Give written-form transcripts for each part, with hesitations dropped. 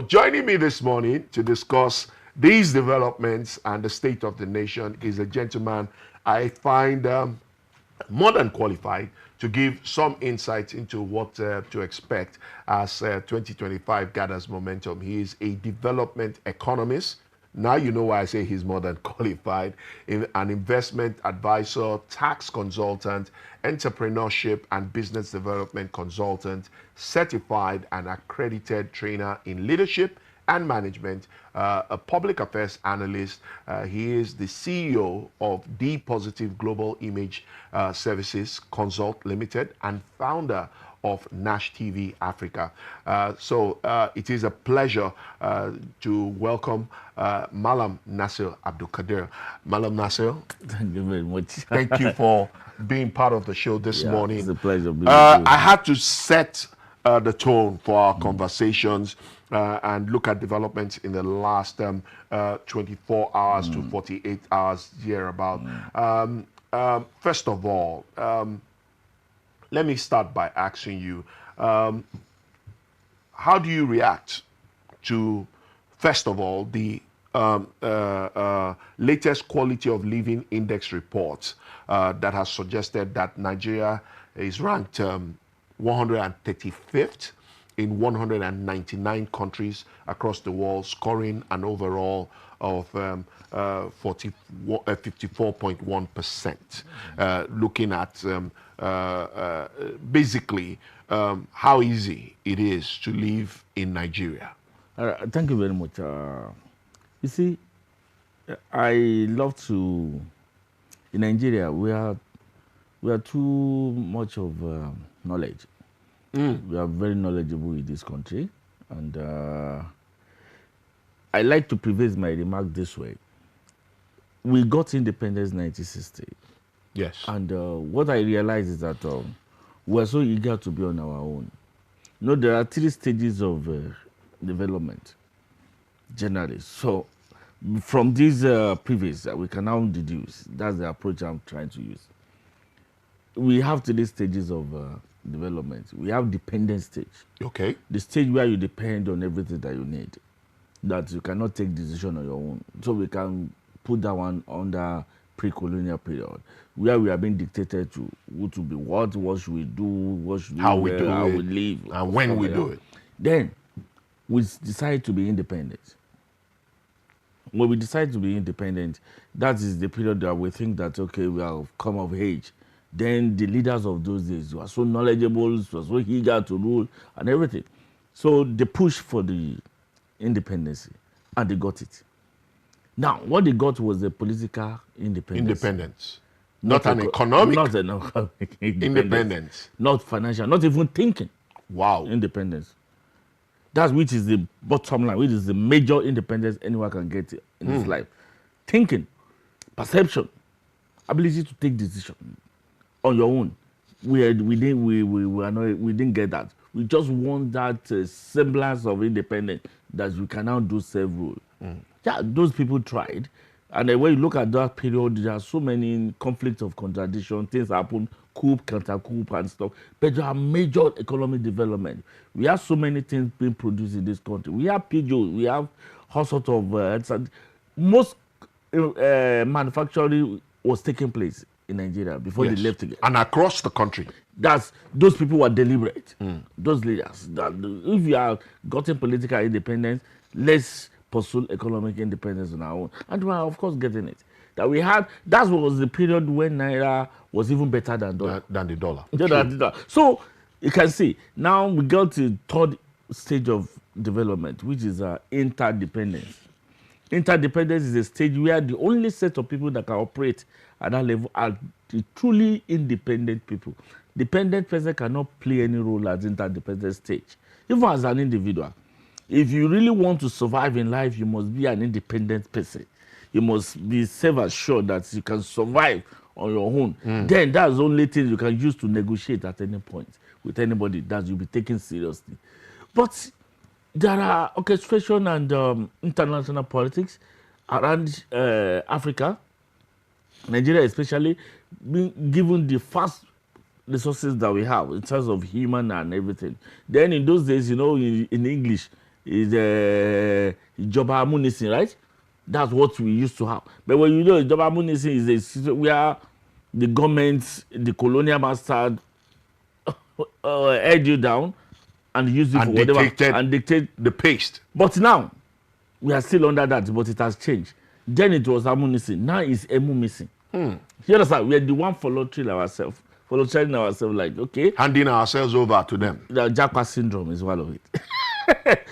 Joining me this morning to discuss these developments and the state of the nation is a gentleman I find more than qualified to give some insights into what to expect as 2025 gathers momentum. He is a development economist. Now you know why I say he's more than qualified. An investment advisor, tax consultant, entrepreneurship and business development consultant, certified and accredited trainer in leadership and management, a public affairs analyst. He is the CEO of The Positive Global Image Services Consult Limited and founder of Nash TV Africa. It is a pleasure to welcome Malam Nasir Abdulquadri. Malam Nasir, Thank you very much. thank you for being part of the show this morning. It's a pleasure being with you. I had to set the tone for our conversations and look at developments in the last 24 hours to 48 hours hereabout. First of all, let me start by asking you, how do you react to, first of all, the latest quality of living index report that has suggested that Nigeria is ranked 135th in 199 countries across the world, scoring an overall of 54.1%, looking at basically how easy it is to live in Nigeria. Thank you very much. You see, I love to. In Nigeria, we are too much of knowledge. We are very knowledgeable in this country, and I like to preface my remark this way. We got independence in 1960. Yes. And what I realized is that we're so eager to be on our own. You know, there are 3 stages of development, generally. So from these previous, we can now deduce. That's the approach I'm trying to use. We have 3 stages of development. We have dependent stage. Okay. The stage where you depend on everything that you need, that you cannot take decision on your own. So we can put that one under pre-colonial period, where we are being dictated to what to be what should we do, what should How we we do, do how it, we live, and when we do it. Then we decide to be independent. When we decide to be independent, that is the period that we think that, okay, we have come of age. Then the leaders of those days were so knowledgeable, were so eager to rule and everything. So they pushed for the independence, and they got it. Now, what they got was the political independence. Not an economic Not an economic independence. Not financial, not even thinking. Wow. Independence. That's which is the bottom line, which is the major independence anyone can get in his life. Thinking, perception, ability to take decision on your own. We didn't get that. We just want that semblance of independence that we can now do self-rule. Yeah, those people tried. And then when you look at that period, there are so many conflicts of contradiction, things happen, coup, counter-coup and stuff. But there are major economic development. We have so many things being produced in this country. We have Peugeot, we have all sorts of, most manufacturing was taking place in Nigeria before they left again. And across the country. Those people were deliberate. Those leaders. That if you have gotten political independence, let's pursue economic independence on our own. And we are, of course, getting it. That was the period when Naira was even better than dollar. Than the dollar. So you can see, now we got to the 3rd stage of development, which is interdependence. Interdependence is a stage where the only set of people that can operate at that level are the truly independent people. Dependent person cannot play any role at interdependent stage, even as an individual. If you really want to survive in life, you must be an independent person. You must be self-assured that you can survive on your own. Then that's the only thing you can use to negotiate at any point with anybody that you'll be taken seriously. But there are orchestration and international politics around Africa, Nigeria especially, being given the fast resources that we have in terms of human and everything. Then in those days, in English, is Ijoba Amúnisìn, right? That's what we used to have. But when you know Ijoba Amúnisìn is a system where the government, the colonial master, held you down and used it for whatever and dictate the paste. But now we are still under that, but it has changed. Then it was Amúnisìn, now it's Emumisìn. You understand? We are the one volunteering ourselves, like, okay. Handing ourselves over to them. The Japa syndrome is one of it.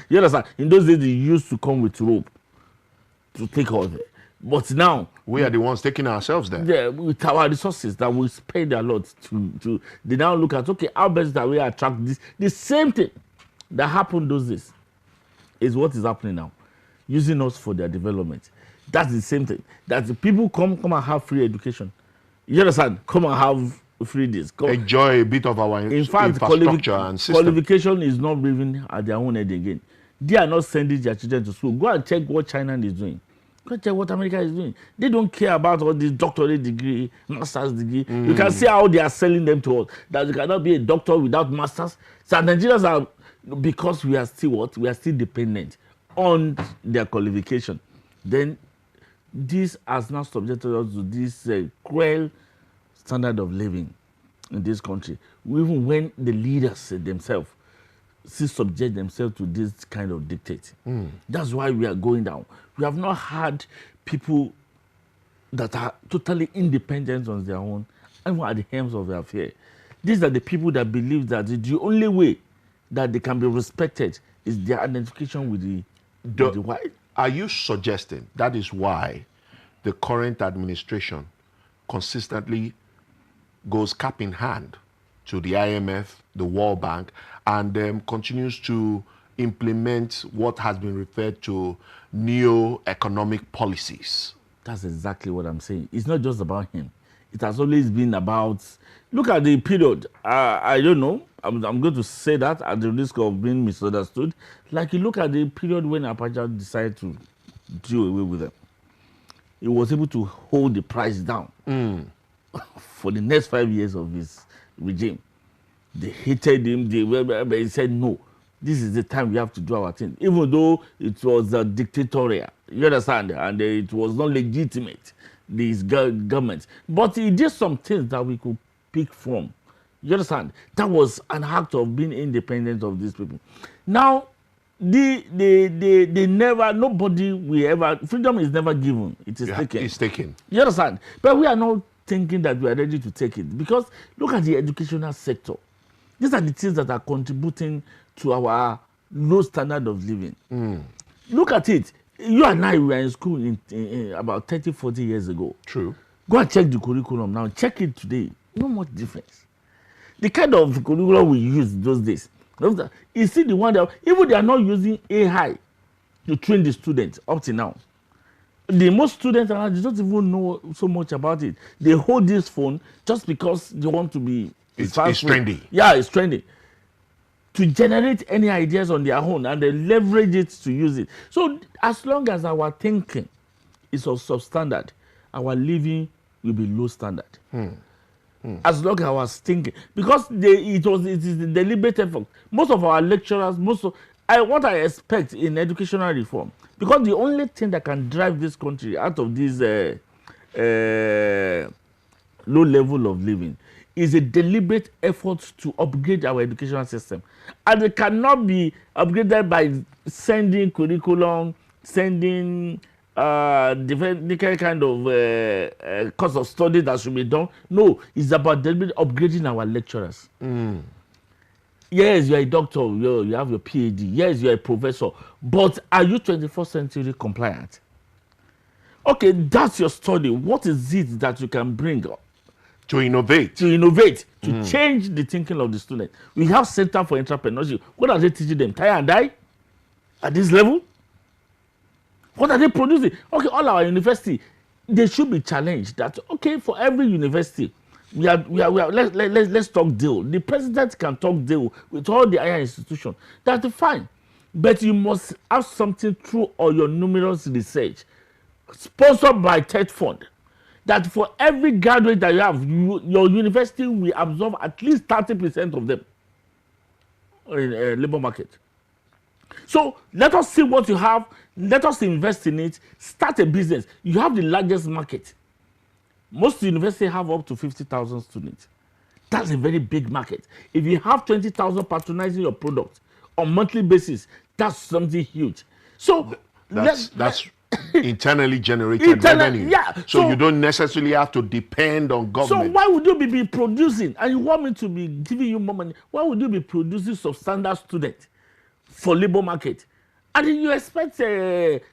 You understand? In those days, they used to come with rope to take over. But now we are the ones taking ourselves there. Yeah, with our resources that we spend a lot to they now look at, okay, how best that we attract this. The same thing that happened those days is what is happening now, using us for their development. That's the same thing. That the people come and have free education. You understand? Come and have free this. Enjoy a bit of our infrastructure and system. Qualification is not living at their own head again. They are not sending their children to school. Go and check what China is doing. Go and check what America is doing. They don't care about all this doctorate degree, master's degree. You can see how they are selling them to us. That you cannot be a doctor without masters. So Nigerians are, because we are still what? We are still dependent on their qualification. Then this has now subjected us to this cruel standard of living in this country. Even when the leaders themselves still subject themselves to this kind of dictate. That's why we are going down. We have not had people that are totally independent on their own and at the helms of their affair. These are the people that believe that the only way that they can be respected is their identification with the white. Are you suggesting that is why the current administration consistently goes cap in hand to the IMF, the World Bank, and continues to implement what has been referred to neo-economic policies? That's exactly what I'm saying. It's not just about him. It has always been about, look at the period. I don't know. I'm going to say that at the risk of being misunderstood. Like, you look at the period when Abuja decided to do away with them. He was able to hold the price down for the next 5 years of his regime. They hated him. He said, no, this is the time we have to do our thing. Even though it was dictatorial, you understand, and it was not legitimate, these governments. But he did some things that we could pick from. You understand? That was an act of being independent of these people. Now, they never, nobody will ever, freedom is never given. It is taken. It's taken. You understand? But we are not thinking that we are ready to take it. Because look at the educational sector. These are the things that are contributing to our low standard of living. Look at it. You and I were in school in about 30, 40 years ago. True. Go and check the curriculum now. Check it today. No much difference. The kind of curriculum we used those days. You see the one that, even they are not using AI to train the students up to now. The most students they don't even know so much about it. They hold this phone just because they want to be... It's trendy. Yeah, it's trendy. To generate any ideas on their own, and they leverage it to use it. So as long as our thinking is of substandard, our living will be low standard. As long as our thinking, because it is the deliberate effort. Most of our lecturers, what I expect in educational reform, because the only thing that can drive this country out of this low level of living is a deliberate effort to upgrade our educational system. And it cannot be upgraded by sending curriculum, sending different kind of course of study that should be done. No, it's about deliberate upgrading our lecturers. Yes, you're a doctor, you have your PhD. Yes, you're a professor. But are you 21st century compliant? Okay, that's your study. What is it that you can bring up? To innovate. To change the thinking of the student. We have Center for Entrepreneurship. What are they teaching them? Tie and dye? At this level? What are they producing? Okay, all our university, they should be challenged that, okay, for every university, let's talk deal. The president can talk deal with all the higher institutions. That's fine. But you must have something through all your numerous research, sponsored by TED Fund, that for every graduate that you have, your university will absorb at least 30% of them in labor market. So let us see what you have. Let us invest in it. Start a business. You have the largest market. Most universities have up to 50,000 students. That's a very big market. If you have 20,000 patronizing your product on monthly basis, that's something huge. So that's internally generated revenue. Yeah. So you don't necessarily have to depend on government. So why would you be producing, and you want me to be giving you more money? Why would you be producing substandard students for labor market? And then you expect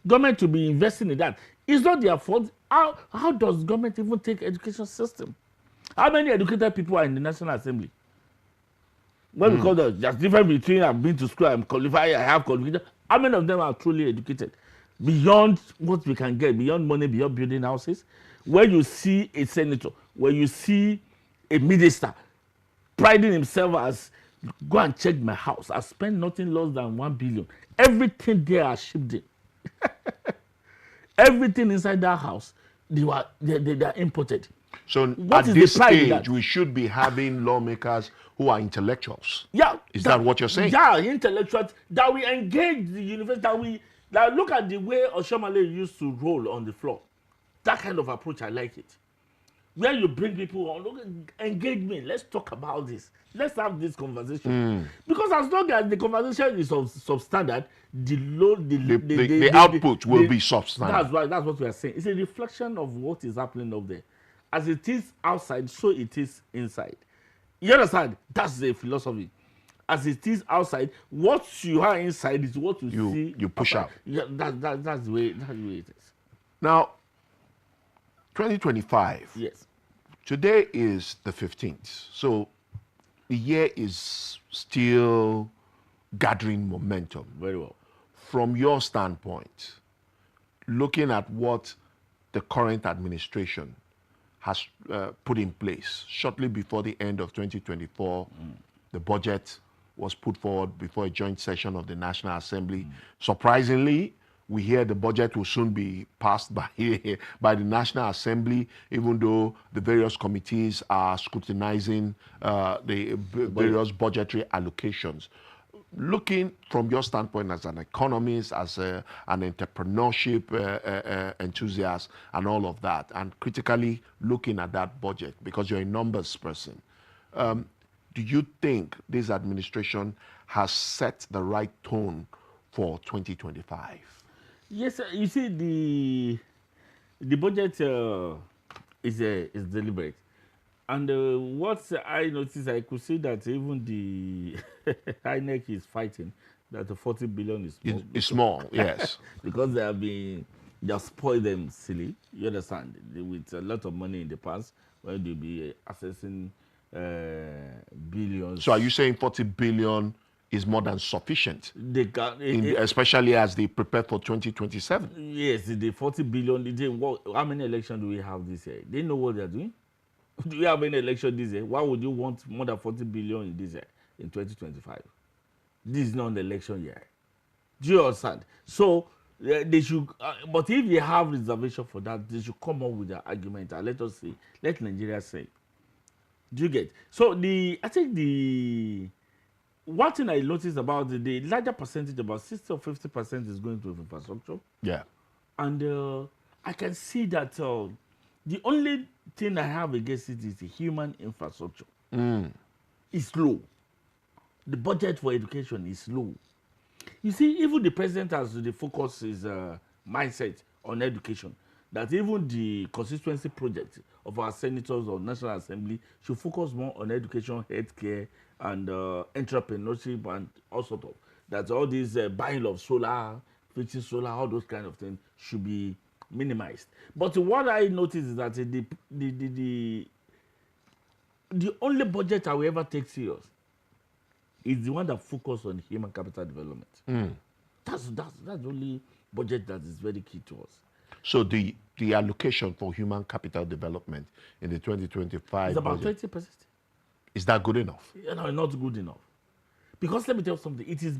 government to be investing in that? It's not their fault. How does government even take education system? How many educated people are in the National Assembly? Well, because there's difference between I've been to school, I'm qualified, I have qualification. How many of them are truly educated? Beyond what we can get, beyond money, beyond building houses, where you see a senator, where you see a minister priding himself as, go and check my house, I spent nothing less than 1 billion. Everything there are shipped in. Everything inside that house, they are imported. So what at this stage, we should be having lawmakers who are intellectuals. Yeah. Is that what you're saying? Yeah, intellectuals, that we engage the university, that look at the way Oshiomhole used to roll on the floor. That kind of approach, I like it. Where you bring people on, look, engage me, let's talk about this. Let's have this conversation. Because as long as the conversation is substandard, the output will be substandard. That's right, that's what we are saying. It's a reflection of what is happening up there. As it is outside, so it is inside. You understand? That's the philosophy. As it is outside, what you are inside is what you see. You push out. Yeah, that's the way it is. Now, 2025. Yes. Today is the 15th. So the year is still gathering momentum. Very well. From your standpoint, looking at what the current administration has put in place shortly before the end of 2024, the budget was put forward before a joint session of the National Assembly. Surprisingly, we hear the budget will soon be passed by the National Assembly, even though the various committees are scrutinizing the various budgetary allocations. Looking from your standpoint as an economist, as an entrepreneurship enthusiast, and all of that, and critically looking at that budget, because you're a numbers person, do you think this administration has set the right tone for 2025? Yes, you see, the budget is deliberate. And what I noticed, I could see that even the INEC is fighting that the 40 billion is small. It's small, yes. Because they have been, just spoiled them silly. You understand? With a lot of money in the past, when they'll be assessing billions. So are you saying 40 billion is more than sufficient? They can, especially as they prepare for 2027? Yes, the 40 billion, how many elections do we have this year? They know what they're doing. Do we have any election this year? Why would you want more than 40 billion in this year, in 2025? This is not an election year. Do you understand? So they should, but if they have reservation for that, they should come up with their argument and let us see, let Nigeria say. Do you get? So I think the one thing I noticed about the larger percentage, about 60 or 50% is going to infrastructure. Yeah. And I can see that the only thing I have against it is the human infrastructure. It's low. The budget for education is low. You see, even the president has the focus his mindset on education, that even the constituency project of our senators or National Assembly should focus more on education, healthcare, and entrepreneurship, and all sort of. That all these buying of solar, fixing solar, all those kind of things should be minimized. But what I noticed is that the only budget I will ever take serious is the one that focuses on human capital development. That's the only budget that is very key to us. So the allocation for human capital development in the 2025 is about budget, 20%. Is that good enough? No, not good enough. Because let me tell you something, it is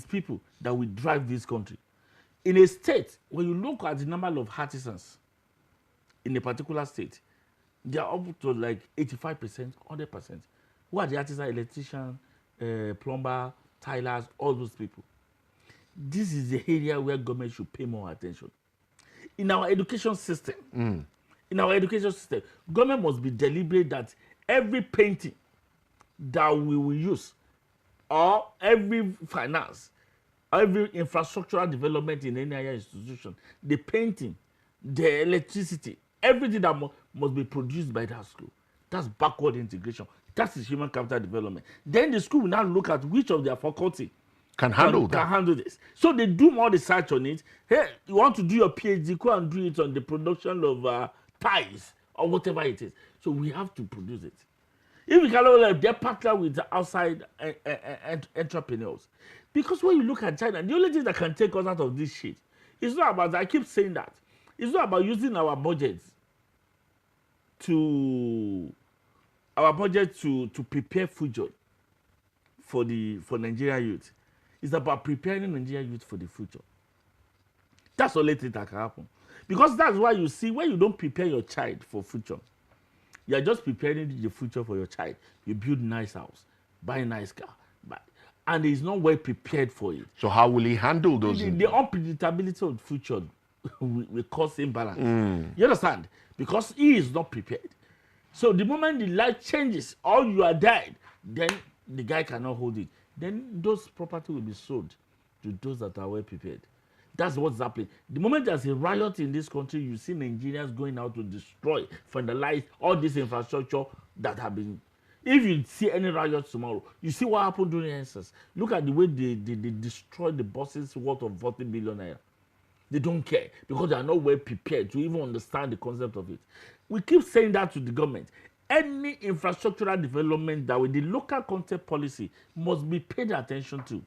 people that will drive this country. In a state, when you look at the number of artisans in a particular state, they are up to like 85%, 100%. Who are the artisans? Electrician, plumber, tilers, all those people. This is the area where government should pay more attention. In our education system, government must be deliberate that every painting that we will use, or every finance, every infrastructural development in any higher institution, the painting, the electricity, everything that must be produced by that school. That's backward integration. That is human capital development. Then the school will now look at which of their faculty can handle this. So they do more research on it. Hey, you want to do your PhD, go and do it on the production of ties or whatever it is. So we have to produce it. If we cannot let them partner with the outside entrepreneurs. Because when you look at China, the only thing that can take us out of this shit is not about, I keep saying that, it's not about using our budgets to prepare future for Nigerian youth. It's about preparing Nigerian youth for the future. That's the only thing that can happen. Because that's why you see, when you don't prepare your child for future, you are just preparing the future for your child. You build nice house, buy a nice car, and he's not well prepared for it. So how will he handle those? The unpredictability of the future will cause imbalance. You understand? Because he is not prepared. So the moment the life changes or you are dead, then the guy cannot hold it. Then those property will be sold to those that are well prepared. That's what's happening. The moment there's a riot in this country, you see Nigerians going out to destroy, vandalize all this infrastructure that have been. If you see any riots tomorrow, you see what happened during NSAS. Look at the way they destroyed the buses worth of 40 billion naira. They don't care because they are not well prepared to even understand the concept of it. We keep saying that to the government. Any infrastructural development that with the local content policy must be paid attention to.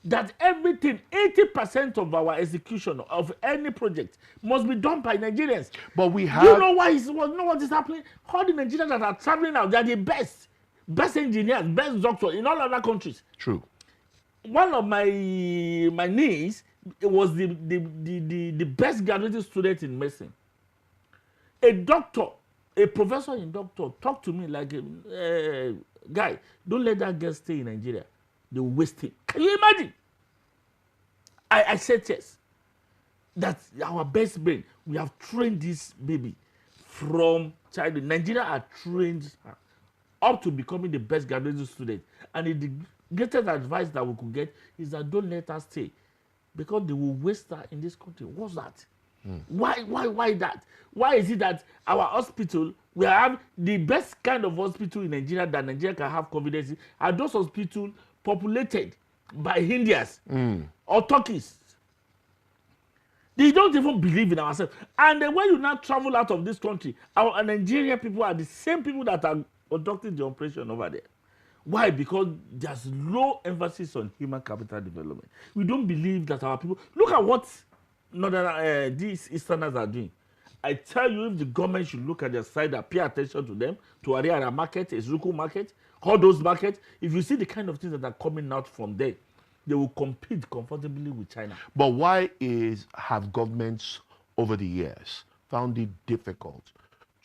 That everything, 80% of our execution of any project must be done by Nigerians. But we have... You know what is happening? All the Nigerians that are traveling out, they are the best engineers, best doctors in all other countries. True. One of my niece was the best graduating student in medicine. A doctor, a professor in doctor, talked to me like, guy, don't let that girl stay in Nigeria. They will waste him. Can you imagine? I said yes. That's our best brain. We have trained this baby from childhood. Nigeria has trained her up to becoming the best graduate student. And the greatest advice that we could get is that don't let her stay. Because they will waste her in this country. What's that? Why that? Why is it that our hospital, we have the best kind of hospital in Nigeria that Nigeria can have confidence in, are those hospitals populated by Indians or Turkeys. They don't even believe in ourselves. And then when you now travel out of this country, our Nigerian people are the same people that are conducting the operation over there. Why? Because there's low emphasis on human capital development. We don't believe that our people... Look at what these Easterners are doing. I tell you, if the government should look at their side and pay attention to them, to Ariara market, Ezuku market, all those markets, if you see the kind of things that are coming out from there, they will compete comfortably with China. But why have governments over the years found it difficult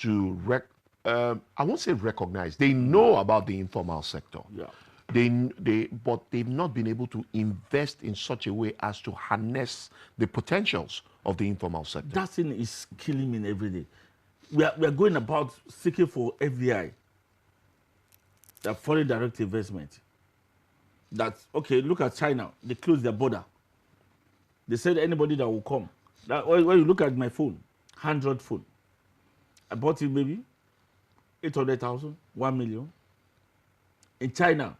to, I won't say recognize, they know about the informal sector. Yeah. But they've not been able to invest in such a way as to harness the potentials of the informal sector. That thing is killing me every day. We are going about seeking for FDI, the foreign direct investment. That's okay. Look at China. They closed their border. They said anybody that will come. When you look at my phone, 100 phone, I bought it maybe 800,000, 1 million. In China,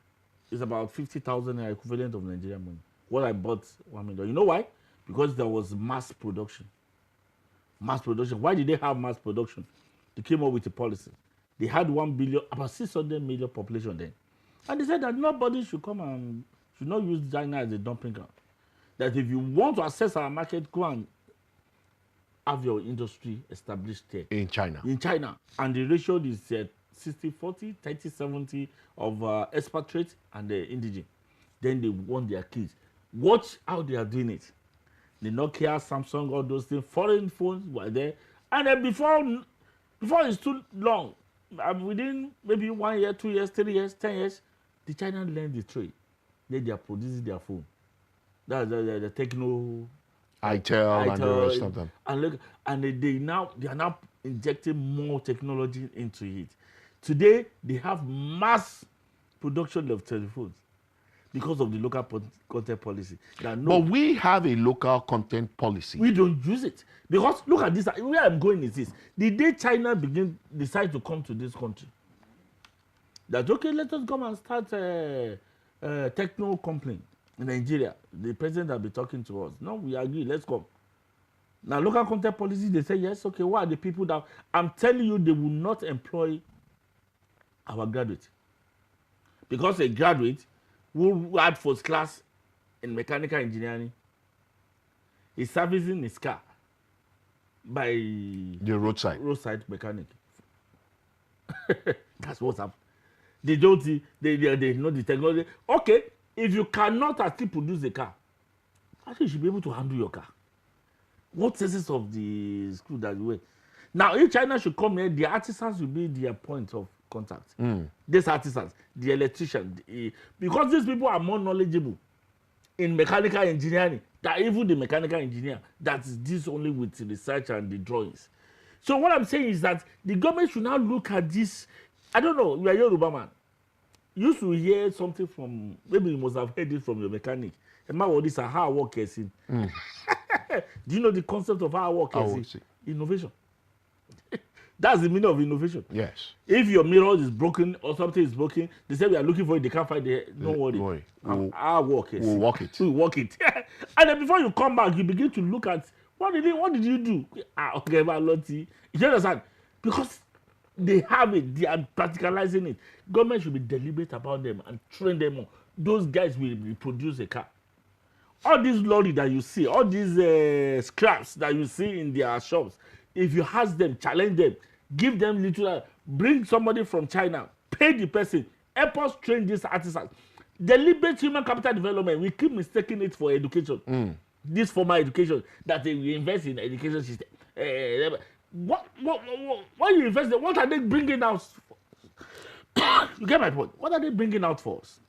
it's about 50,000 equivalent of Nigerian money. What I bought, 1 million. You know why? Because there was mass production. Mass production. Why did they have mass production? They came up with a policy. They had 1 billion, about 600 million population then. And they said that nobody should come and should not use China as a dumping ground. That if you want to access our market, go and have your industry established there. In China. In China. And the ratio is 60-40, 30-70 of expatriates and the indigenous. Then they want their kids. Watch how they are doing it. The Nokia, Samsung, all those things, foreign phones were there. And then before it's too long, within maybe 1 year, 2 years, 3 years, 10 years, the China learned the trade. then they are producing their phone. That's the techno, ITEL and the rest of them. and look, and they are now injecting more technology into it. Today they have mass production of telephones because of the local content policy. That no, But we have a local content policy. we don't use it because look at this. Where I'm going is this: the day China decide to come to this country, that okay, let us come and start a techno company in Nigeria. The president will be talking to us. No, we agree. Let's come. Now, local content policy, they say yes. Okay, what are the people that I'm telling you they will not employ our graduate because a graduate who had first class in mechanical engineering is servicing his car by The roadside mechanic. That's what's happened. They don't they know the technology. Okay, if you cannot actually produce a car, I think you should be able to handle your car. What sense of the school that you were? Now, if China should come here, the artisans will be their point of contact. These artisans, the electrician, because these people are more knowledgeable in mechanical engineering than even the mechanical engineer that is this only with research and the drawings. So what I'm saying is that the government should now look at this. I don't know, you are a Yoruba man. You used to hear something from, maybe you must have heard it from your mechanic. And my word is how I work is in. Do you know the concept of how I work is in? Innovation. That's the meaning of innovation. Yes. If your mirror is broken or something is broken, they say we are looking for it, they can't find it. Don't worry. Our work is. We'll walk it. We'll walk it. And then before you come back, you begin to look at what did you do? Okay, Lottie. You understand? Because they have it, they are practicalizing it. Government should be deliberate about them and train them on. Those guys will produce a car. All these lorry that you see, all these scraps that you see in their shops, if you ask them, challenge them, give them little, bring somebody from China, pay the person, help us train these artisans. Deliberate human capital development, we keep mistaking it for education. This formal education that we invest in education system. What you invest in, what are they bringing out? You get my point? What are they bringing out for us?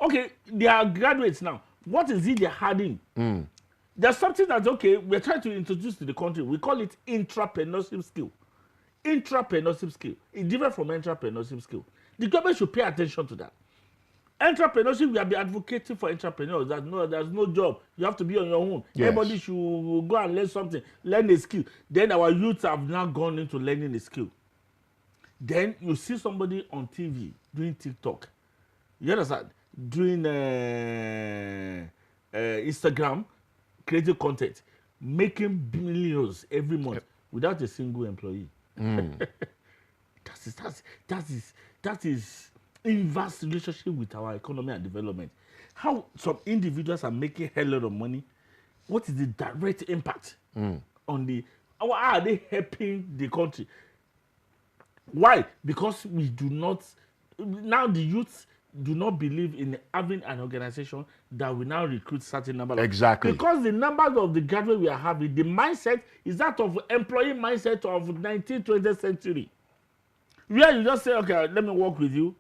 Okay, they are graduates now. What is it they're adding? There's something that's okay, we're trying to introduce to the country. We call it intrapreneurship skill. Intrapreneurship skill. It's different from entrepreneurship skill. The government should pay attention to that. Entrepreneurship, we have been advocating for entrepreneurs that no, there's no job. You have to be on your own. Yes. Everybody should go and learn something, learn a skill. Then our youths have now gone into learning a skill. Then you see somebody on TV doing TikTok. You understand? Doing Instagram, creating content, making millions every month without a single employee. That is inverse relationship with our economy and development. How some individuals are making a hell lot of money. What is the direct impact on the? How are they helping the country? Why? Because we do not. Now the youths do not believe in having an organization that will now recruit certain number. Exactly. Because the numbers of the graduates we are having, the mindset is that of employee mindset of 19th, 20th century. Where you just say, okay, let me work with you,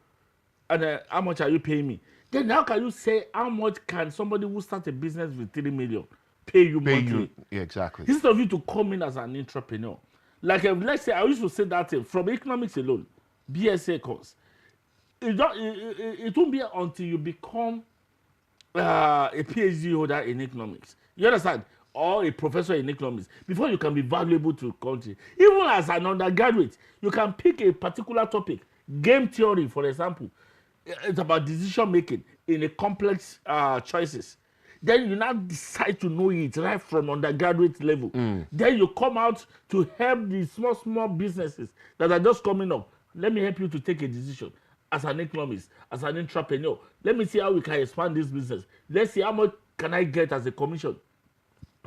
and how much are you paying me? Then how can you say how much can somebody who start a business with 3 million pay you monthly? Yeah, exactly. Instead of you to come in as an entrepreneur. Like let's say I used to say that from economics alone, BSA course. It won't be until you become a PhD holder in economics. You understand? Or a professor in economics before you can be valuable to the country. Even as an undergraduate, you can pick a particular topic, game theory, for example. It's about decision making in a complex choices. Then you now decide to know it right from undergraduate level. Then you come out to help the small businesses that are just coming up. Let me help you to take a decision as an economist, as an entrepreneur. Let me see how we can expand this business. Let's see how much can I get as a commission.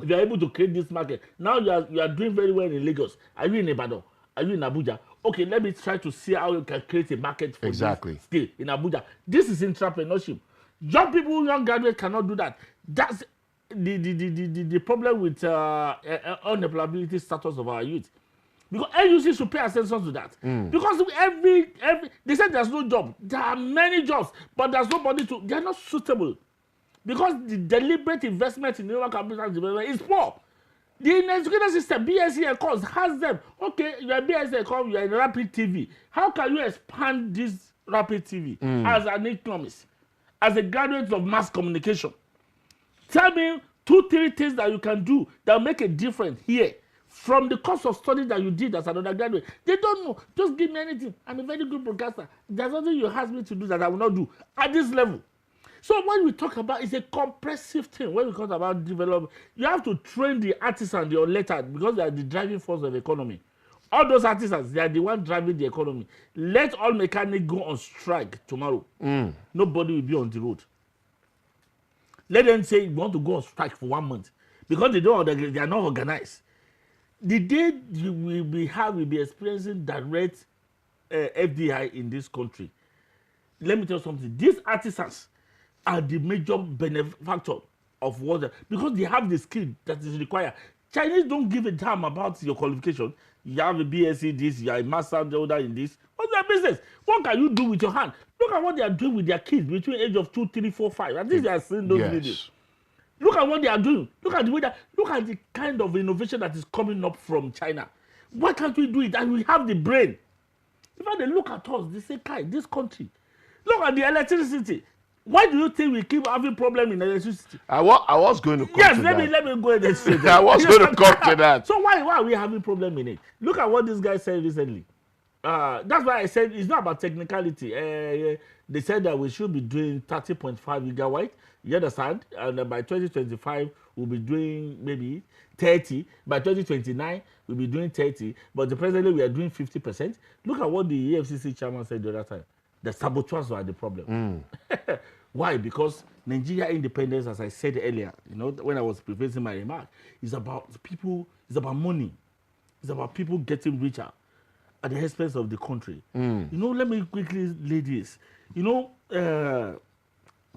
If you are able to create this market, now you are doing very well in Lagos. Are you in Ibadan? Are you in Abuja? Okay, let me try to see how you can create a market for this still in Abuja. This is entrepreneurship. Young people, young graduates cannot do that. That's the problem with unemployability status of our youth. Because NUC should pay attention to that. Because every they said there's no job. There are many jobs, but there's nobody to. They are not suitable because the deliberate investment in human capital development is poor. The education system, BSc course has them. Okay, you are BSc course, you are in Rapid TV. How can you expand this Rapid TV as an economist, as a graduate of mass communication? Tell me 2-3 things that you can do that will make a difference here from the course of study that you did as an undergraduate. They don't know. Just give me anything. I'm a very good broadcaster. There's nothing you ask me to do that I will not do at this level. So when we talk about, it's a comprehensive thing. When we talk about development, you have to train the artisan, the unlettered, because they are the driving force of the economy. All those artisans, they are the ones driving the economy. Let all mechanics go on strike tomorrow. Nobody will be on the road. Let them say you want to go on strike for 1 month because they are not organized. The day we'll be experiencing direct FDI in this country. Let me tell you something. These artisans are the major benefactor of water because they have the skill that is required. Chinese don't give a damn about your qualification. You have a BSc this, you are a master holder in this. What's their business? What can you do with your hand? Look at what they are doing with their kids between age of 2, 3, 4, 5. At least they are seeing those videos. Look at what they are doing. Look at the kind of innovation that is coming up from China. Why can't we do it? And we have the brain. If they look at us, they say, "Kai, this country. Look at the electricity. Why do you think we keep having problem in electricity?" I was going to come to that. Yes, let me go ahead and say that. I was going to come to that. So why are we having problem in it? Look at what this guy said recently. That's why I said it's not about technicality. They said that we should be doing 30.5 gigawatt. You understand? And by 2025, we'll be doing maybe 30. By 2029, we'll be doing 30. But presently, we are doing 50%. Look at what the EFCC chairman said the other time. The saboteurs are the problem. Why? Because Nigeria independence, as I said earlier, when I was prefacing my remark, is about people, it's about money. It's about people getting richer at the expense of the country. Let me quickly lay this. There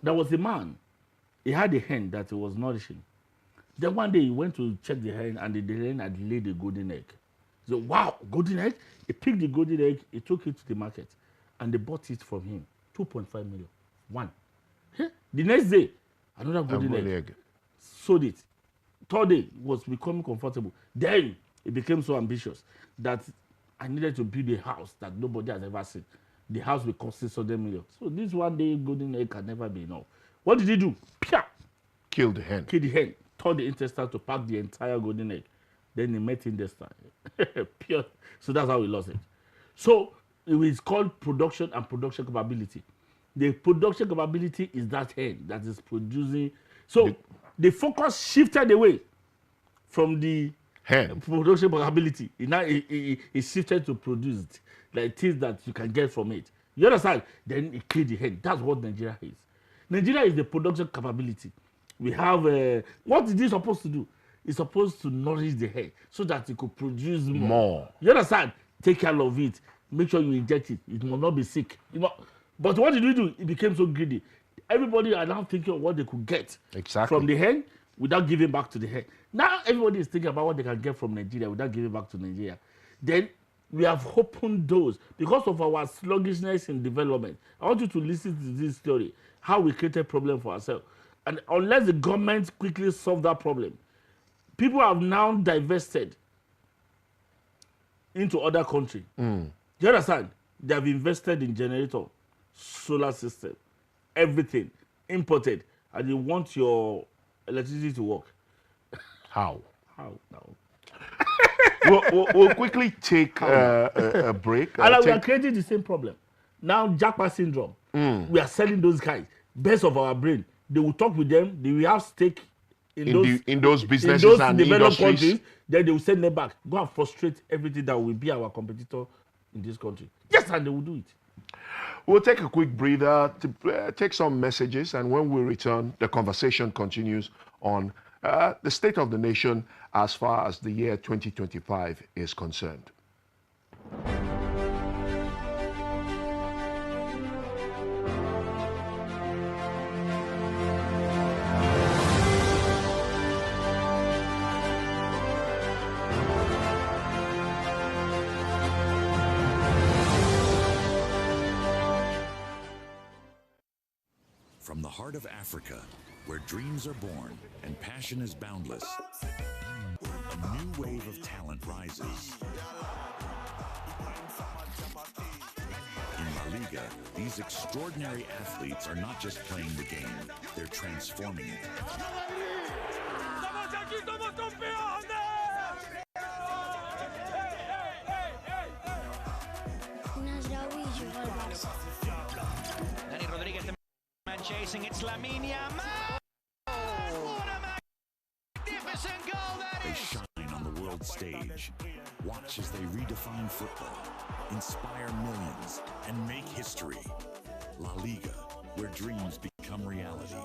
was a man, he had a hen that he was nourishing. Then one day he went to check the hen and the hen had laid a golden egg. He said, "Wow, golden egg?" He picked the golden egg, he took it to the market, and they bought it from him. 2.5 million. One. The next day, another golden egg. Sold it. Third day was becoming comfortable. Then it became so ambitious that I needed to build a house that nobody has ever seen. The house will cost 600 million. So this one day golden egg can never be enough. What did he do? Pia! Killed the hen. Killed the hen. Told the intestine to pack the entire golden egg. Then he met intestine. Pure. So that's how he lost it. So it is called production and production capability. The production capability is that hen that is producing. So the focus shifted away from the hen production capability. It shifted to produce it, like things that you can get from it. You understand? Then it killed the hen. That's what Nigeria is. Nigeria is the production capability. We have what is this supposed to do? It's supposed to nourish the hen so that it could produce more. You understand? Take care of it. Make sure you inject it. It will not be sick. But what did we do? It became so greedy. Everybody are now thinking of what they could get from the hen without giving back to the hen. Now everybody is thinking about what they can get from Nigeria without giving back to Nigeria. Then we have opened doors because of our sluggishness in development. I want you to listen to this story, how we created problem for ourselves. And unless the government quickly solve that problem, people have now divested into other countries. Do you understand? They have invested in generator, solar system, everything, imported, and you want your electricity to work. How? How now? We'll quickly take a break. And we are creating the same problem. Now, Jackpot syndrome. We are selling those guys, best of our brain. They will talk with them. They will have stake in those businesses and developed industries. countries. Then they will send them back. Go and frustrate everything that will be our competitor in this country. Yes, and they will do it. We'll take a quick breather to take some messages, and when we return, the conversation continues on the state of the nation as far as the year 2025 is concerned. heart of Africa, where dreams are born and passion is boundless, a new wave of talent rises. In La Liga, these extraordinary athletes are not just playing the game, they're transforming it. Chasing, it's Lamine Yamal. What a magnificent goal that They is! shine on the world stage. Watch as they redefine football, inspire millions, and make history. La Liga, where dreams become reality.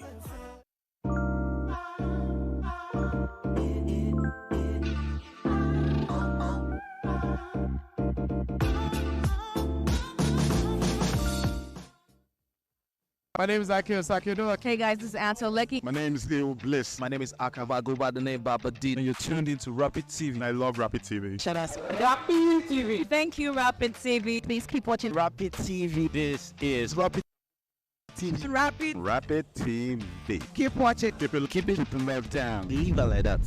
My name is Akio Sakido. Hey guys, this is Anto Lecky. My name is Leo Bliss. My name is Akava, go by the name Baba D. And you're tuned into Rapid TV. And I love Rapid TV. Shout out. Rapid TV. Thank you, Rapid TV. Please keep watching Rapid TV. This is Rapid TV. Rapid TV. Keep watching. Keep it down. Leave it like that.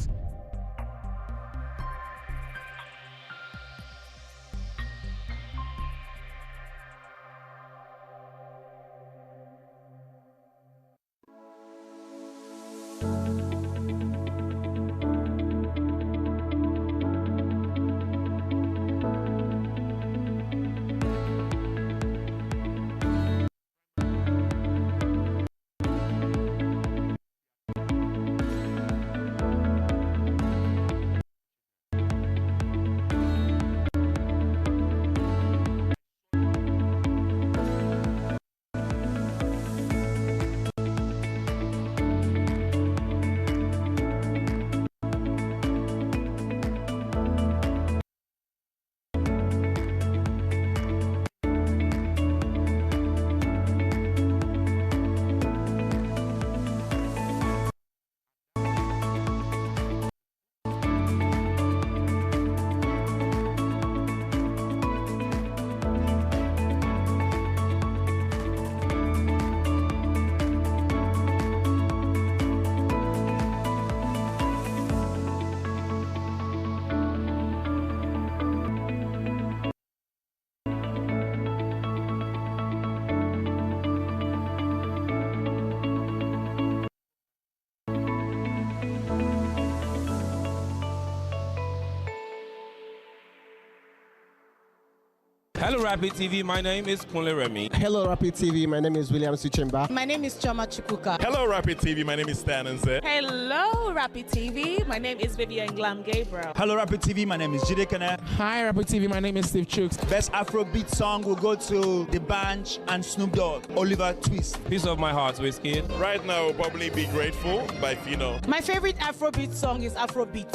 Hello Rapid TV, my name is Kunle Remy. Hello, Rapid TV. My name is William Suchemba. My name is Choma Chukuka. Hello Rapid TV, my name is Stan Nze. Hello, Rapid TV. My name is Vivian Glam Gabriel. Hello, Rapid TV. My name is Jide Kene. Hi, Rapid TV. My name is Steve Chooks. Best Afrobeat song will go to The Bunch and Snoop Dogg, Oliver Twist. Piece of my heart, Whiskey. Right now, will probably be Grateful by Fino. My favorite Afrobeat song is Afrobeat.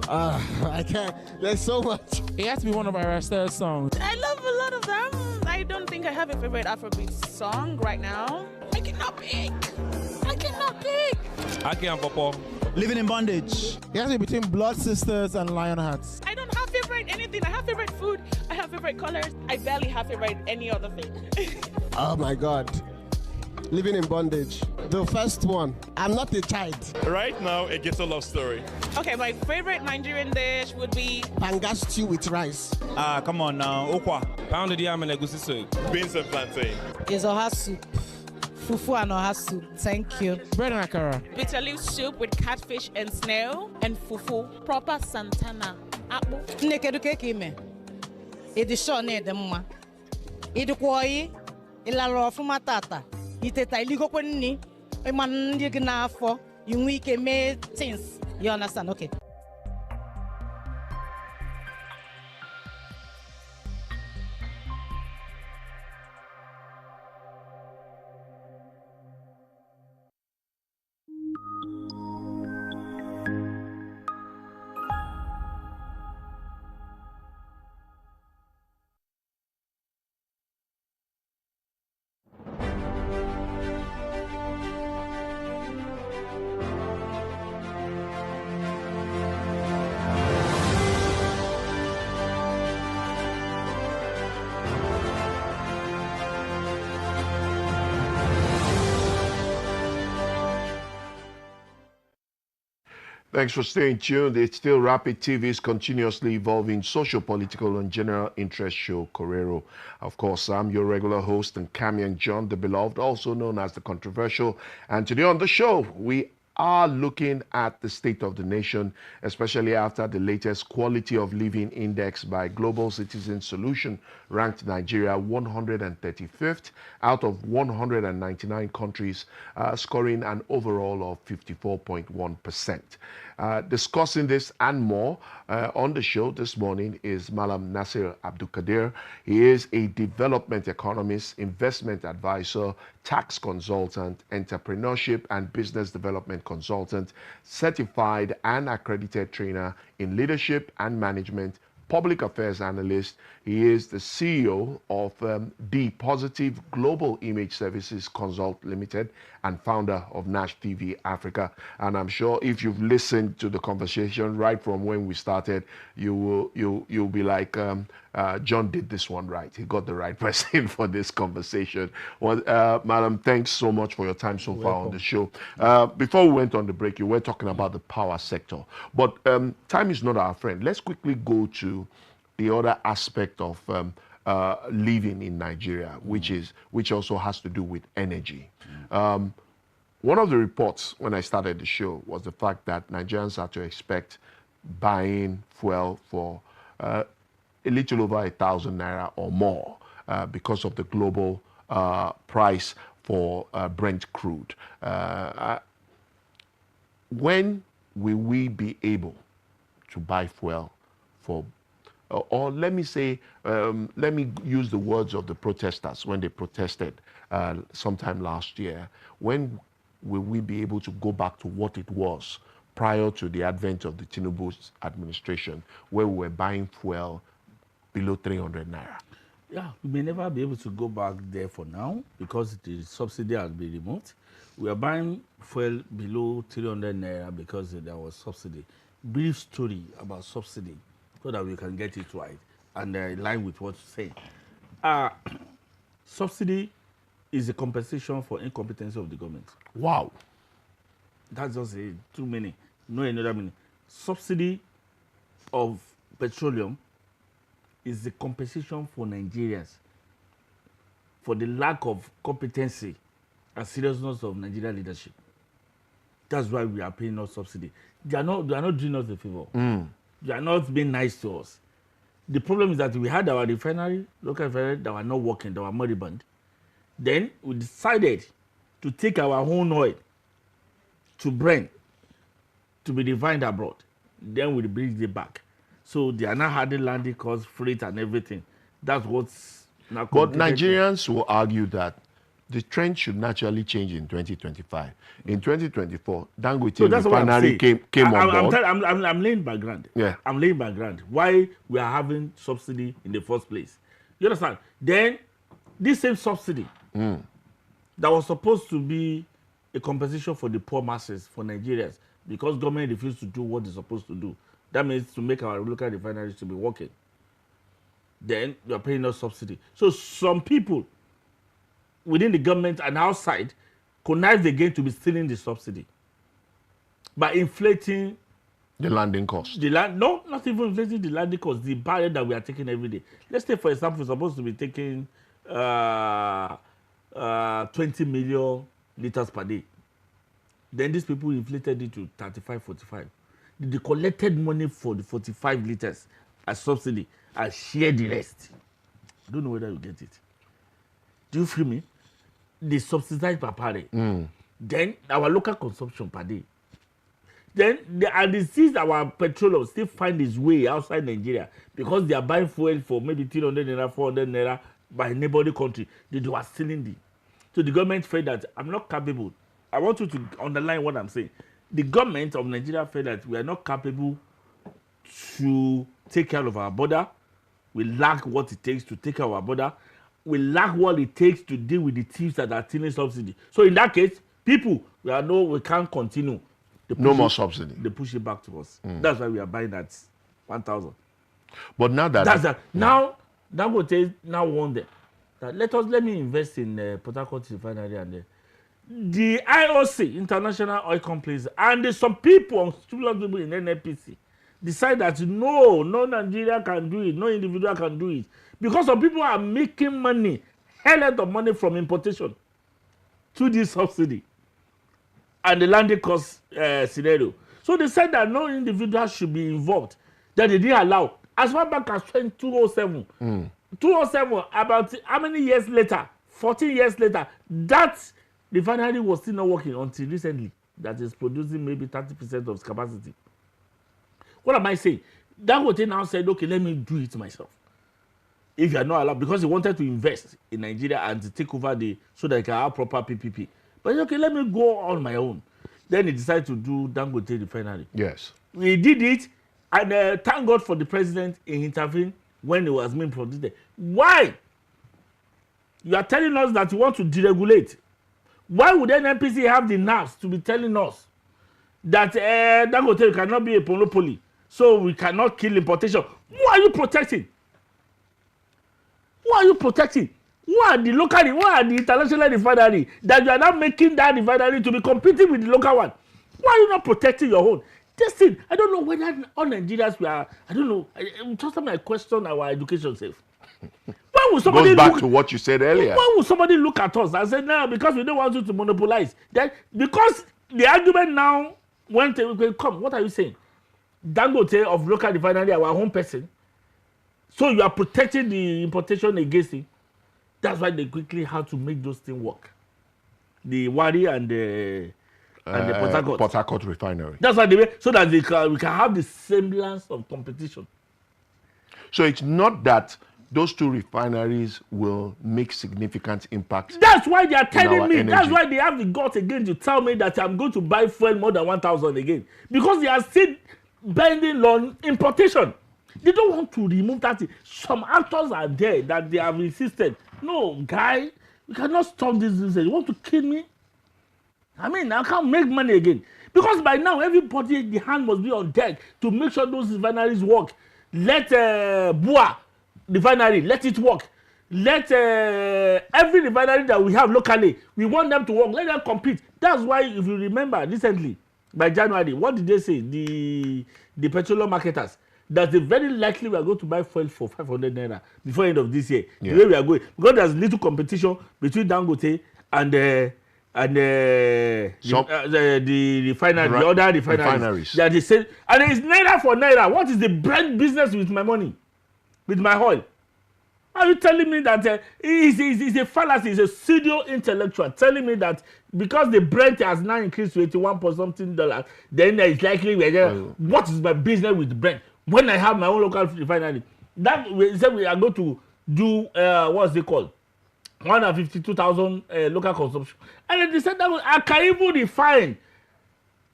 I can't. There's so much. It has to be one of our songs. I love a lot of them. I don't think I have a favorite Afrobeat song right now. I cannot pick. Aki and Popo. Living in Bondage. It has to be between Blood Sisters and Lionhearts. I don't have favorite anything. I have favorite food. I have favorite colors. I barely have favorite any other thing. Oh my God. Living in Bondage. The first one. I'm not a child. Right now, a ghetto love story. Okay, my favorite Nigerian dish would be Panga stew with rice. Come on now. Okwa. Pounded yam and egusi soup. Beans and plantain. is oha soup. Fufu and oha soup. Thank you. Bread and akara. Bitter leaf soup with catfish and snail and fufu. Proper Santana. Apple. Nnekedu keke ime. Ịdị sure na ịdị mma. Ịdịkwa oyi. Ịlara ọfụma tata. Iteta iligokwe nni. Ịma ndị gị n'afọ. You nwee ike mee things. You understand? Okay. Thanks for staying tuned. It's still Rapid TV's continuously evolving social, political, and general interest show, Correro. Of course, I'm your regular host, and Camian John, the beloved, also known as the controversial. And today on the show, we are looking at the state of the nation, especially after the latest quality of living index by Global Citizen Solution ranked Nigeria 135th out of 199 countries, scoring an overall of 54.1%. Discussing this and more on the show this morning is Malam Nasir Abdulquadri. He is a development economist, investment advisor, tax consultant, entrepreneurship and business development consultant, certified and accredited trainer in leadership and management, public affairs analyst. He is the CEO of the Positive Global Image Services Consult Limited and founder of Nash TV Africa. And I'm sure if you've listened to the conversation right from when we started, you'll be like, John did this one right. He got the right person for this conversation. Well, Madam, thanks so much for your time so far on the show. Before we went on the break, you were talking about the power sector, but time is not our friend. Let's quickly go to the other aspect of living in Nigeria, which also has to do with energy. One of the reports when I started the show was the fact that Nigerians are to expect buying fuel for a little over 1,000 naira or more because of the global price for Brent crude. When will we be able to buy fuel for, or let me say, let me use the words of the protesters when they protested sometime last year. When will we be able to go back to what it was prior to the advent of the Tinubu's administration, where we were buying fuel below 300 naira? Yeah, we may never be able to go back there for now because the subsidy has been removed. We are buying fuel below 300 naira because there was subsidy. Brief story about subsidy so that we can get it right and in line with what you're saying. Subsidy is a compensation for incompetency of the government. Wow. That's just too many. No another meaning. Subsidy of petroleum is the compensation for Nigerians for the lack of competency and seriousness of Nigerian leadership. That's why we are paying no subsidy. They are not doing us a favor. They are not being nice to us. The problem is that we had our refinery, local refinery, that were not working, that were moribund. Then we decided to take our own oil to Brent to be refined abroad. Then we bring it back. So they are now having landing costs, freight, and everything. That's what's now. But Nigerians will argue that the trend should naturally change in 2025. In 2024, Dangote refinery came on board. I'm laying background. Yeah. I'm laying background. Why we are having subsidy in the first place. You understand? Then this same subsidy that was supposed to be a compensation for the poor masses, for Nigerians, because government refused to do what it's supposed to do. That means to make our local refineries to be working. Then we are paying no subsidy. So some people within the government and outside connive again to be stealing the subsidy by inflating the landing cost. No, not even inflating the landing cost, the barrier that we are taking every day. Let's say, for example, we're supposed to be taking 20 million liters per day. Then these people inflated it to 35, 45. They collected money for the 45 liters as subsidy and share the rest. I don't know whether you get it. Do you feel me? They subsidize per party. Then our local consumption per day. Then they seize our petroleum still find its way outside Nigeria because they are buying fuel for maybe 300 naira, 400 naira by a neighboring country. They are stealing it. So the government felt that I'm not capable. I want you to underline what I'm saying. The government of Nigeria felt that we are not capable to take care of our border. We lack what it takes to take care of our border. We lack what it takes to deal with the thieves that are stealing subsidy. So in that case, people, we can't continue. No more subsidy. They push it back to us. That's why we are buying at 1,000. But now that now Dangote now warn them that let me invest in Port Harcourt refinery and the IOC, International Oil Companies, and some people, people in NNPC, decide that no Nigeria can do it, no individual can do it. Because some people are making money, hell lot of money from importation to this subsidy and the landing cost scenario. So they said that no individual should be involved, that they didn't allow. As far back as 2007, 2007, about how many years later, 14 years later, that refinery was still not working until recently, that is producing maybe 30% of its capacity. What am I saying? Dangote now said, okay, let me do it myself. If you are not allowed, because he wanted to invest in Nigeria and to take over so that he can have proper PPP. But okay, let me go on my own. Then he decided to do Dangote refinery. Yes. We did it, and thank God for the president in intervening when it was being produced. Why? You are telling us that you want to deregulate. Why would NNPC have the nerves to be telling us that Dangote cannot be a monopoly, so we cannot kill importation? Who are you protecting? Who are you protecting? Who are the local, who are the international refinery that you are not making that refinery to be competing with the local one? Why are you not protecting your own? This thing, I don't know whether all Nigerians we are, I don't know. Just my question our education self. Why would somebody goes back to what you said earlier. Why would somebody look at us and say, no, because we don't want you to monopolize? That because the argument now went, come, what are you saying? Dangote of local refinery, our own person. So you are protecting the importation against it. That's why they quickly had to make those things work. The Wari and the Port Harcourt refinery. That's why they made, so that we can have the semblance of competition. So it's not that those two refineries will make significant impact. That's why they are telling me. Energy. That's why they have the guts again to tell me that I'm going to buy fuel more than 1,000 again. Because they are still bending on importation. They don't want to remove that. Some actors are there that they have insisted. No, guy, you cannot stop this. You want to kill me? I mean, I can't make money again. Because by now, everybody, the hand must be on deck to make sure those refineries work. Let Bua refinery, let it work. Let every refinery that we have locally, we want them to work. Let them compete. That's why, if you remember, recently, by January, what did they say? The petroleum marketers, that they very likely we are going to buy fuel for 500 naira before end of this year. Yeah. The way we are going, because there's little competition between Dangote and the refinery, the other refineries. That they say, and it's naira for naira. What is the brand business with my money, with my oil? Are you telling me that it's a fallacy, it's a pseudo intellectual telling me that because the Brent has now increased to $81 dollars, then it's likely what is my business with Brent? When I have my own local refinery, that we said we are going to do what's it called? 152,000 local consumption. And then they said that I can even refine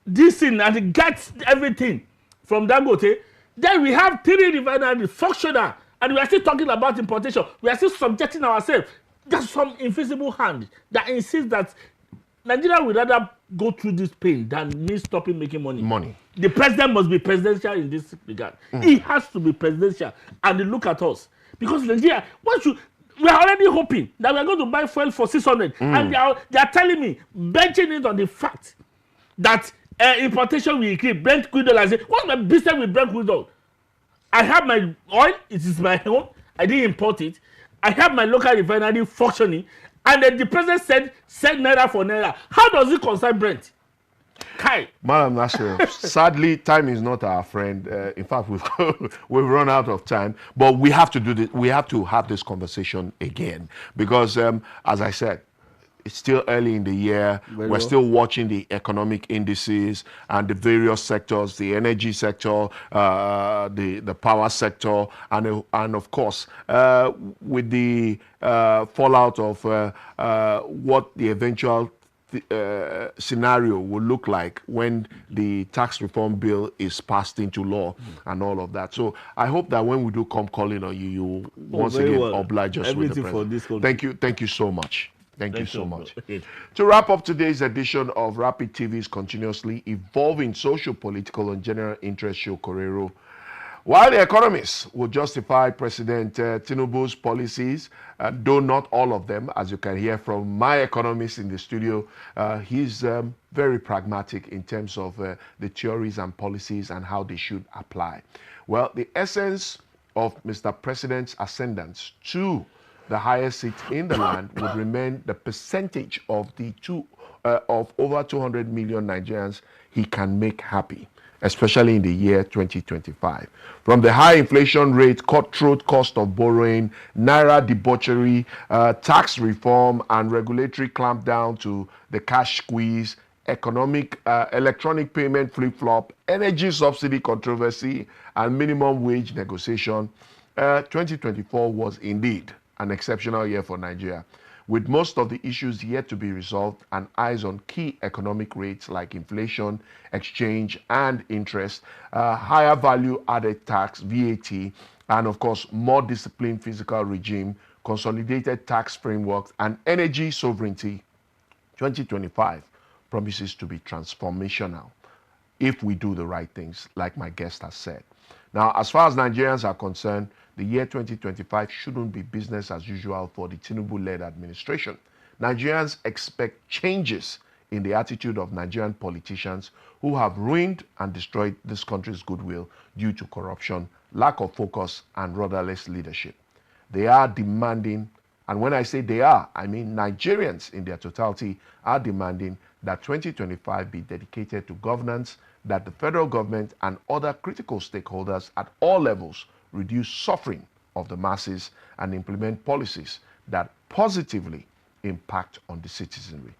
this thing and get everything from Dangote. Then we have 3 refineries functional, and we are still talking about importation. We are still subjecting ourselves. There's some invisible hand that insists that Nigeria would rather go through this pain than me stopping making money. The president must be presidential in this regard. He has to be presidential. And look at us. Because Nigeria, we are already hoping that we are going to buy fuel for 600. And they are telling me, benching it on the fact that importation will increase. Brent crude oil. I say, what's my business with Brent crude oil? I have my oil. It is my own. I didn't import it. I have my local refinery functioning. And then the president said naira for naira. How does it concern Brent? Kai. Madam Nasir, sadly, time is not our friend. In fact, we've run out of time. But we have to do this. We have to have this conversation again because, as I said, it's still early in the year. We're still watching the economic indices and the various sectors, the energy sector, the power sector, and of course, with the fallout of what the eventual scenario will look like when the tax reform bill is passed into law and all of that. So I hope that when we do come calling on you, you once again oblige us with the president. Thank you so much. Thank you so much. To wrap up today's edition of Rapid TV's continuously evolving social, political, and general interest show, Korero, While the economists will justify President Tinubu's policies, though not all of them, as you can hear from my economist in the studio, he's very pragmatic in terms of the theories and policies and how they should apply. Well, the essence of Mr. President's ascendance to the highest seat in the land would remain the percentage of the of over 200 million Nigerians he can make happy, especially in the year 2025. From the high inflation rate, cutthroat cost of borrowing, naira debauchery, tax reform and regulatory clampdown to the cash squeeze, electronic payment flip-flop, energy subsidy controversy, and minimum wage negotiation, 2024 was indeed an exceptional year for Nigeria, with most of the issues yet to be resolved and eyes on key economic rates like inflation, exchange, and interest, higher value added tax, VAT, and of course, more disciplined fiscal regime, consolidated tax frameworks, and energy sovereignty. 2025 promises to be transformational if we do the right things, like my guest has said. Now, as far as Nigerians are concerned, the year 2025 shouldn't be business as usual for the Tinubu-led administration. Nigerians expect changes in the attitude of Nigerian politicians who have ruined and destroyed this country's goodwill due to corruption, lack of focus, and rudderless leadership. They are demanding, and when I say they are, I mean Nigerians in their totality are demanding that 2025 be dedicated to governance, that the federal government and other critical stakeholders at all levels reduce suffering of the masses and implement policies that positively impact on the citizenry.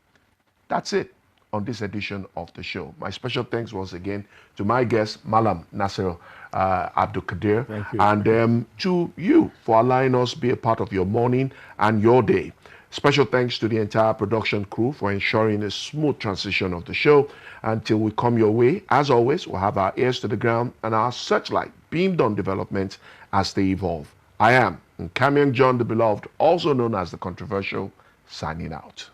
That's it on this edition of the show. My special thanks once again to my guest, Malam Nasir Abdulquadri, and to you for allowing us be a part of your morning and your day. Special thanks to the entire production crew for ensuring a smooth transition of the show. Until we come your way, as always, we'll have our ears to the ground and our searchlight beamed on developments as they evolve. I am Nkamian John the Beloved, also known as the Controversial, signing out.